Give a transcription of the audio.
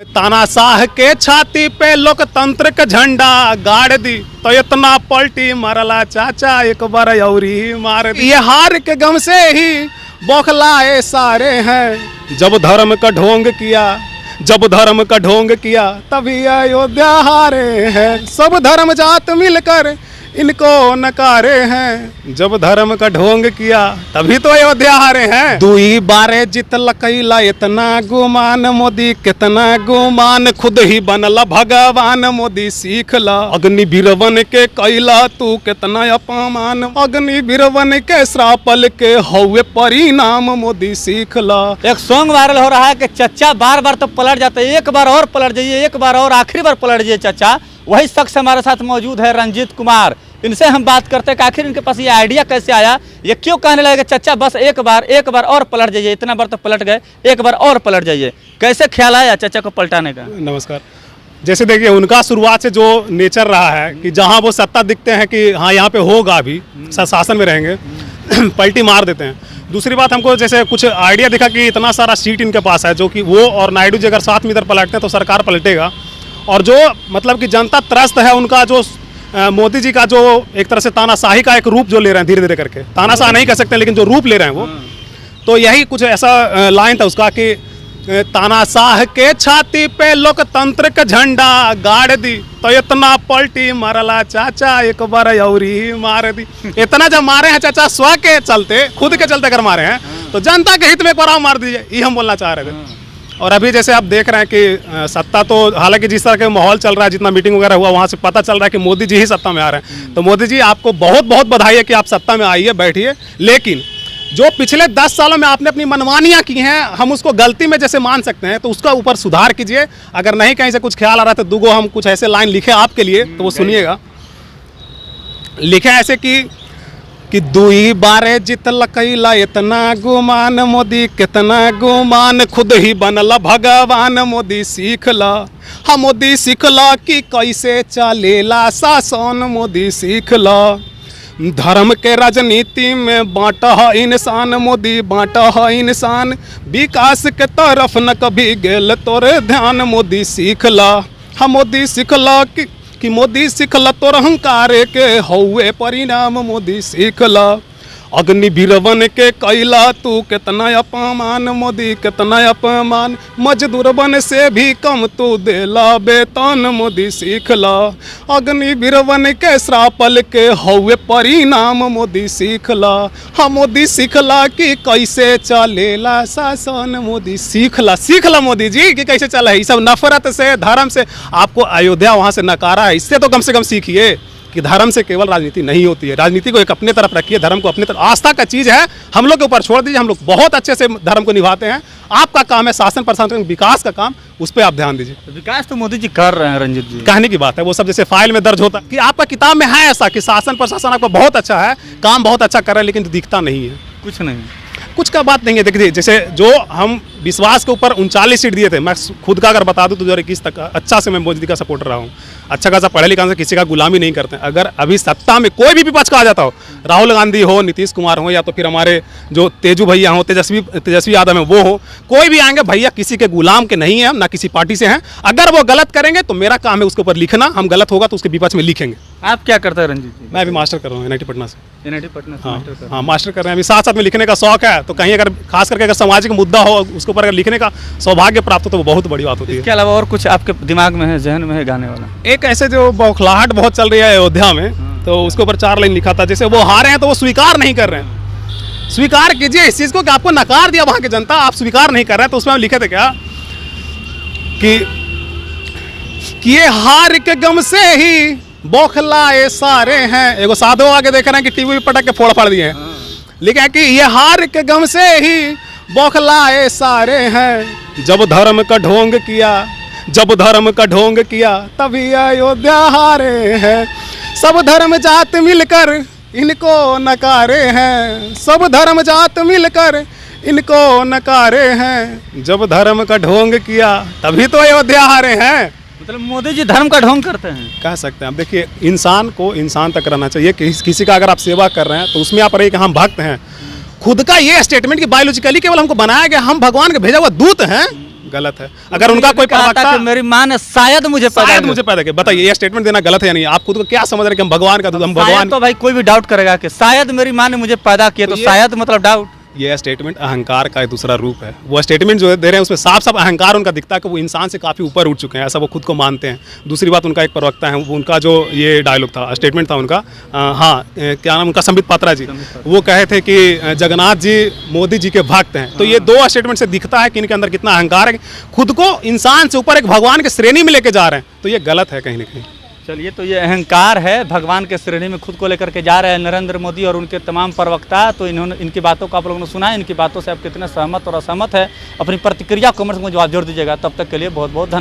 तानाशाह के छाती पे लोकतंत्र का झंडा गाड़ दी तो इतना पलटी मरला चाचा एक बार औरी मार दी। ये हार के गम से ही बौखलाए सारे हैं। जब धर्म का ढोंग किया तभी अयोध्या हारे हैं। सब धर्म जात मिलकर इनको नकारे हैं। जब धर्म का ढोंग किया तभी तो अयोध्या हारे हैं। दुई बारे जित लकैला इतना गुमान मोदी कितना गुमान खुद ही बनला भगवान मोदी सीख ला। अग्नि बीरवन के कैला तू कितना अपमान अग्नि बीरवन के श्रापल के हौवे परिणाम मोदी सीख ला। एक सॉन्ग वायरल हो रहा है कि चचा बार बार तो पलट जाते हैं, एक बार और पलट जाइए, एक बार और आखिरी बार पलट जाइए चचा। वही शख्स हमारे साथ मौजूद है रंजीत कुमार। इनसे हम बात करते हैं कि आखिर इनके पास ये आइडिया कैसे आया, ये क्यों कहने लगे चचा बस एक बार और पलट जाइए, इतना बार तो पलट गए, एक बार और पलट जाइए। कैसे ख्याल आया चचा को पलटाने का? नमस्कार। जैसे देखिए उनका शुरुआत से जो नेचर रहा है कि जहां वो सत्ता दिखते हैं कि हाँ यहाँ पे होगा अभी शासन में रहेंगे पलटी मार देते हैं। दूसरी बात हमको जैसे कुछ आइडिया दिखा कि इतना सारा सीट इनके पास है जो कि वो और नायडू जी अगर साथ में इधर पलटते हैं तो सरकार पलटेगा। और जो मतलब कि जनता त्रस्त है उनका जो मोदी जी का जो एक तरह से तानाशाही का एक रूप जो ले रहे हैं धीरे धीरे करके, तानाशाह नहीं कह सकते लेकिन जो रूप ले रहे हैं वो, तो यही कुछ ऐसा लाइन था उसका कि तानाशाह के छाती पे लोकतंत्र का झंडा गाड़ दी तो इतना पलटी मरला चाचा एक बार औरी मार दी। इतना जब मारे हैं चाचा स्व के चलते खुद के चलते अगर मारे हैं तो जनता के हित में एक बार मार दीजिए, ये हम बोलना चाह रहे थे। और अभी जैसे आप देख रहे हैं कि सत्ता तो हालांकि जिस तरह का माहौल चल रहा है, जितना मीटिंग वगैरह हुआ वहाँ से पता चल रहा है कि मोदी जी ही सत्ता में आ रहे हैं। तो मोदी जी आपको बहुत बहुत बधाई है कि आप सत्ता में आइए, बैठिए। लेकिन जो पिछले 10 सालों में आपने अपनी मनमानियाँ की हैं हम उसको गलती में जैसे मान सकते हैं, तो उसका ऊपर सुधार कीजिए। अगर नहीं कहीं से कुछ ख्याल आ रहा है तो दुगो हम कुछ ऐसे लाइन लिखे आपके लिए, तो वो सुनिएगा। लिखे ऐसे कि दुई बारे जित लकैला इतना गुमान मोदी कितना गुमान खुद ही बनला भगवान मोदी सीख ला। हम मोदी सीख ला कि कैसे चलेला शासन मोदी सीख ला। धर्म के राजनीति में बांटा है इंसान मोदी बांटा है इंसान। विकास के तरफ न कभी गेल तोरे ध्यान मोदी सीख ला। हम मोदी सीख ला कि मोदी सीखला तोर अहंकारे के हौवे परिणाम मोदी सीखला। अग्नि बीरवन के कैला तू कितना अपमान मोदी कितना अपमान। मजदूर बन से भी कम तू देला वेतन मोदी सीखला। अग्नि बीरवन के श्रापल के हौवे परिणाम मोदी सीखला। हम मोदी सीखला कि कैसे चलेला शासन मोदी सीखला मोदी जी कि कैसे चला है। ये सब नफरत से धर्म से आपको अयोध्या वहाँ से नकारा है, इससे तो कम से कम सीखिए कि धर्म से केवल राजनीति नहीं होती है। राजनीति को एक अपने तरफ रखिए, धर्म को अपने तरफ, आस्था का चीज़ है, हम लोग के ऊपर छोड़ दीजिए। हम लोग बहुत अच्छे से धर्म को निभाते हैं। आपका काम है शासन प्रशासन विकास का काम, उस पर आप ध्यान दीजिए। तो विकास तो मोदी जी कर रहे हैं रंजीत जी, कहने की बात है, वो सब जैसे फाइल में दर्ज होता है कि आपका किताब में है ऐसा कि शासन प्रशासन आपका बहुत अच्छा है, काम बहुत अच्छा कर रहा है, लेकिन दिखता नहीं है, कुछ का बात नहीं है। देखिए जैसे जो हम विश्वास के ऊपर 39 सीट दिए थे, मैं खुद का अगर बता दूं तो 2021 तक अच्छा से मैं मोदी का सपोर्टर रहा हूँ। अच्छा खासा पढ़े लिखा से किसी का गुलामी नहीं करते हैं। अगर अभी सत्ता में कोई भी विपक्ष का आ जाता हो, राहुल गांधी हो, नीतीश कुमार हो, या तो फिर हमारे जो तेजू भैया हो, तेजस्वी यादव हैं वो हो, कोई भी आएंगे, भैया किसी के गुलाम के नहीं है, ना किसी पार्टी से हैं। अगर वो गलत करेंगे तो मेरा काम है उसके ऊपर लिखना, हम गलत होगा तो उसके विपक्ष में लिखेंगे। आप क्या करते हैं रंजीत जी? मैं अभी मास्टर कर रहा हूँ NIT पटना से। NIT पटना से मास्टर कर रहे हैं। हाँ मास्टर कर रहे हैं। अभी साथ साथ में लिखने का शौक है, तो कहीं अगर खास करके अगर सामाजिक मुद्दा हो उसके ऊपर अगर लिखने का सौभाग्य प्राप्त हो तो वो बहुत बड़ी बात होती है। इसके अलावा और कुछ आपके दिमाग में है, जहन में है गाने वाला? एक ऐसे जो बौखलाहट बहुत चल रही है अयोध्या में, तो उसके ऊपर 4 लाइन लिखा था। जैसे वो हारे हैं तो वो स्वीकार नहीं कर रहे हैं। स्वीकार कीजिए इस चीज़ को कि आपको नकार दिया वहाँ की जनता, आप स्वीकार नहीं कर रहे हैं। तो उसमें हम लिखे थे क्या कि ये हार के गम से ही बौखलाए सारे हैं। एगो साधु आगे देख रहे हैं कि टीवी पटक के फोड़ फाड़ दिए हैं, लिखा है कि ये हार के गम से ही बौखलाए सारे हैं। जब धर्म का ढोंग किया तभी अयोध्या हारे हैं। सब धर्म जात मिलकर इनको नकारे हैं। सब धर्म जात मिलकर इनको नकारे हैं। जब धर्म का ढोंग किया तभी तो अयोध्या हारे हैं। मतलब मोदी जी धर्म का ढोंग करते हैं, कह सकते हैं। अब देखिए इंसान को इंसान तक रहना चाहिए। किसी का अगर आप सेवा कर रहे हैं तो उसमें आप रहिए कि हम भक्त हैं। खुद का ये स्टेटमेंट कि बायोलॉजिकली केवल हमको बनाया गया, हम भगवान के भेजा हुआ दूत हैं, गलत है। अगर उनका कोई कहा था प्रवक्ता कि मेरी माँ ने शायद मुझे शायद मुझे पैदा किया, बताइए ये स्टेटमेंट देना गलत है या नहीं? आप खुद को क्या समझ रहे हैं कि हम भगवान का दूध, हम भगवान? शायद तो भाई कोई भी डाउट करेगा कि शायद मेरी माँ ने मुझे पैदा किया, तो ये- शायद मतलब डाउट। ये स्टेटमेंट अहंकार का एक दूसरा रूप है। वो स्टेटमेंट जो दे रहे हैं उसमें साफ साफ अहंकार उनका दिखता है कि वो इंसान से काफ़ी ऊपर उठ चुके हैं, ऐसा वो खुद को मानते हैं। दूसरी बात, उनका एक प्रवक्ता है, वो उनका जो ये डायलॉग था, स्टेटमेंट था उनका, क्या नाम उनका, संबित पात्रा जी, वो कहे थे कि जगन्नाथ जी मोदी जी के भक्त हैं। तो ये दो स्टेटमेंट से दिखता है कि इनके अंदर कितना अहंकार है, खुद को इंसान से ऊपर एक भगवान की श्रेणी में लेके जा रहे हैं। तो ये गलत है कहीं ना कहीं। चलिए, तो ये अहंकार है, भगवान के श्रेणी में खुद को लेकर के जा रहे हैं नरेंद्र मोदी और उनके तमाम प्रवक्ता। तो इन्होंने, इनकी बातों को आप लोगों ने सुना, इनकी बातों से आप कितने सहमत और असहमत है, अपनी प्रतिक्रिया कमेंट्स में जवाब जोड़ दीजिएगा। तब तक के लिए बहुत बहुत धन्यवाद।